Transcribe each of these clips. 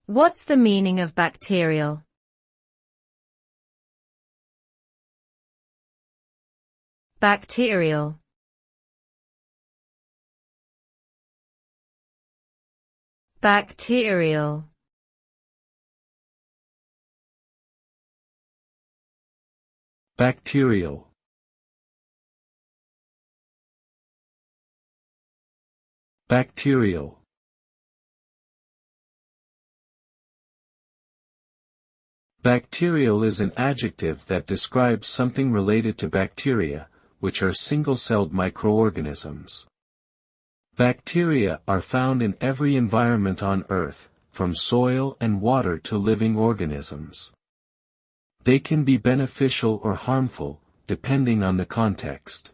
What's the meaning of bacterial? Bacterial. Bacterial. Bacterial. Bacterial. Bacterial is an adjective that describes something related to bacteria, which are single-celled microorganisms. Bacteria are found in every environment on Earth, from soil and water to living organisms. They can be beneficial or harmful, depending on the context.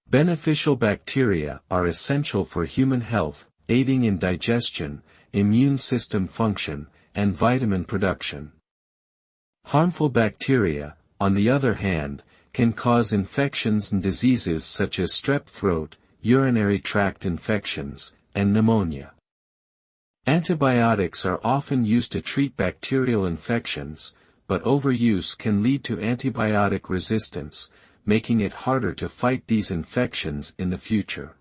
Beneficial bacteria are essential for human health, aiding in digestion, immune system function, and vitamin production. Harmful bacteria, on the other hand, can cause infections and diseases such as strep throat, urinary tract infections, and pneumonia. Antibiotics are often used to treat bacterial infections, but overuse can lead to antibiotic resistance, making it harder to fight these infections in the future.